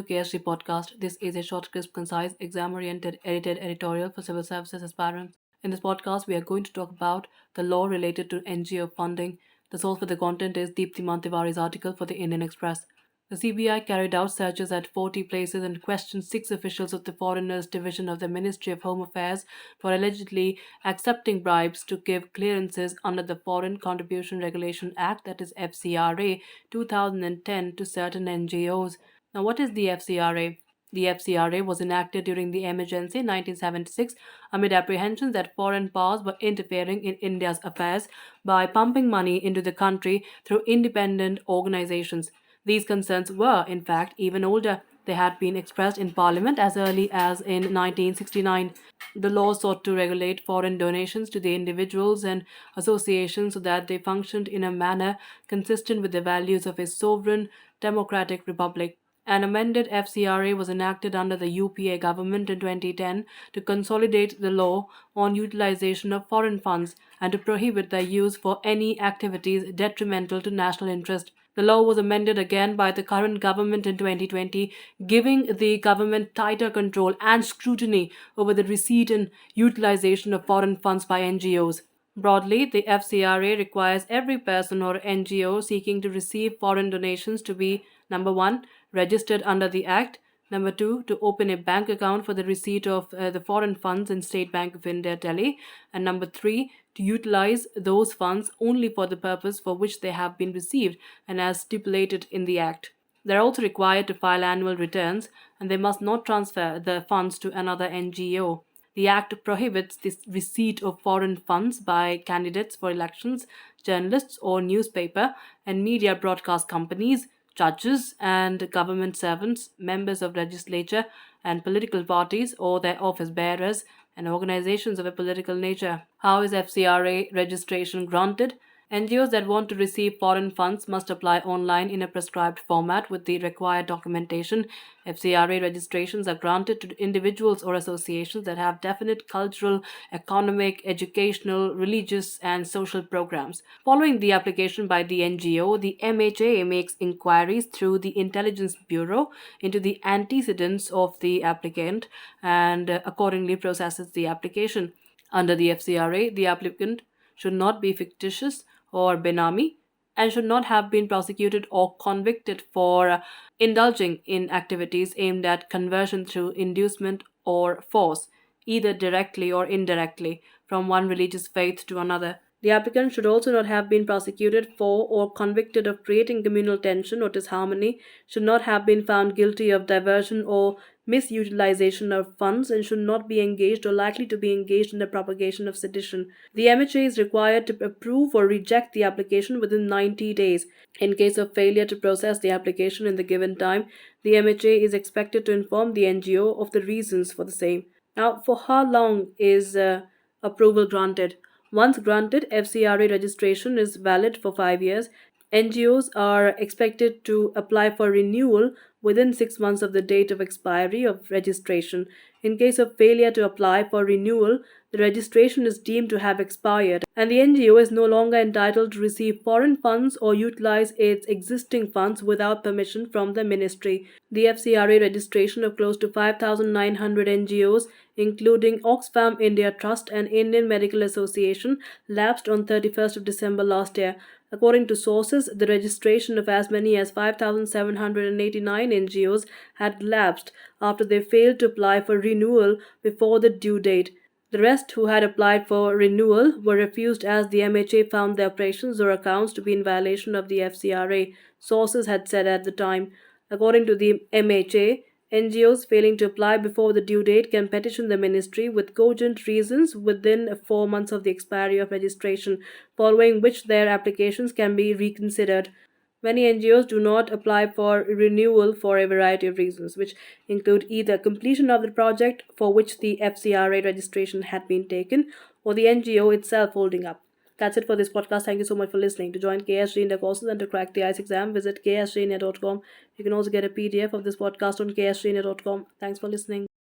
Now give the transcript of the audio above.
to KSG Podcast. This is a short, crisp, concise, exam-oriented, edited editorial for civil services aspirants. In this podcast, we are going to talk about the law related to NGO funding. The source for the content is Deeptiman Tiwary's article for the Indian Express. The CBI carried out searches at 40 places and questioned 6 officials of the Foreigners Division of the Ministry of Home Affairs for allegedly accepting bribes to give clearances under the Foreign Contribution Regulation Act, that is FCRA 2010, to certain NGOs. Now, what is the FCRA? The FCRA was enacted during the emergency in 1976 amid apprehensions that foreign powers were interfering in India's affairs by pumping money into the country through independent organizations. These concerns were, in fact, even older. They had been expressed in Parliament as early as in 1969. The law sought to regulate foreign donations to the individuals and associations so that they functioned in a manner consistent with the values of a sovereign democratic republic. An amended FCRA was enacted under the UPA government in 2010 to consolidate the law on utilization of foreign funds and to prohibit their use for any activities detrimental to national interest. The law was amended again by the current government in 2020, giving the government tighter control and scrutiny over the receipt and utilization of foreign funds by NGOs. Broadly, the FCRA requires every person or NGO seeking to receive foreign donations to be number 1, registered under the Act, number 2, to open a bank account for the receipt of the foreign funds in State Bank of India, Delhi, and number 3, to utilize those funds only for the purpose for which they have been received and as stipulated in the Act. They are also required to file annual returns and they must not transfer the funds to another NGO. The Act prohibits the receipt of foreign funds by candidates for elections, journalists or newspaper and media broadcast companies, judges and government servants, members of legislature and political parties or their office bearers, and organizations of a political nature. How is FCRA registration granted? NGOs that want to receive foreign funds must apply online in a prescribed format with the required documentation. FCRA registrations are granted to individuals or associations that have definite cultural, economic, educational, religious, and social programs. Following the application by the NGO, the MHA makes inquiries through the Intelligence Bureau into the antecedents of the applicant and accordingly processes the application. Under the FCRA, the applicant should not be fictitious or benami and should not have been prosecuted or convicted for indulging in activities aimed at conversion through inducement or force, either directly or indirectly, from one religious faith to another. The applicant should also not have been prosecuted for or convicted of creating communal tension or disharmony, should not have been found guilty of diversion or misutilization of funds, and should not be engaged or likely to be engaged in the propagation of sedition. The MHA is required to approve or reject the application within 90 days. In case of failure to process the application in the given time, the MHA is expected to inform the NGO of the reasons for the same. Now, for how long is approval granted? Once granted, FCRA registration is valid for 5 years. NGOs are expected to apply for renewal within 6 months of the date of expiry of registration. In case of failure to apply for renewal, the registration is deemed to have expired and the NGO is no longer entitled to receive foreign funds or utilize its existing funds without permission from the ministry. The FCRA registration of close to 5,900 NGOs, including Oxfam India Trust and Indian Medical Association, lapsed on 31st of December last year. According to sources, the registration of as many as 5,789 NGOs had lapsed after they failed to apply for renewal before the due date. The rest who had applied for renewal were refused as the MHA found their operations or accounts to be in violation of the FCRA, sources had said at the time. According to the MHA, NGOs failing to apply before the due date can petition the ministry with cogent reasons within 4 months of the expiry of registration, following which their applications can be reconsidered. Many NGOs do not apply for renewal for a variety of reasons, which include either completion of the project for which the FCRA registration had been taken or the NGO itself holding up. That's it for this podcast. Thank you so much for listening. To join KSG India courses and to crack the ICE exam, visit ksgindia.com. You can also get a PDF of this podcast on ksgindia.com. Thanks for listening.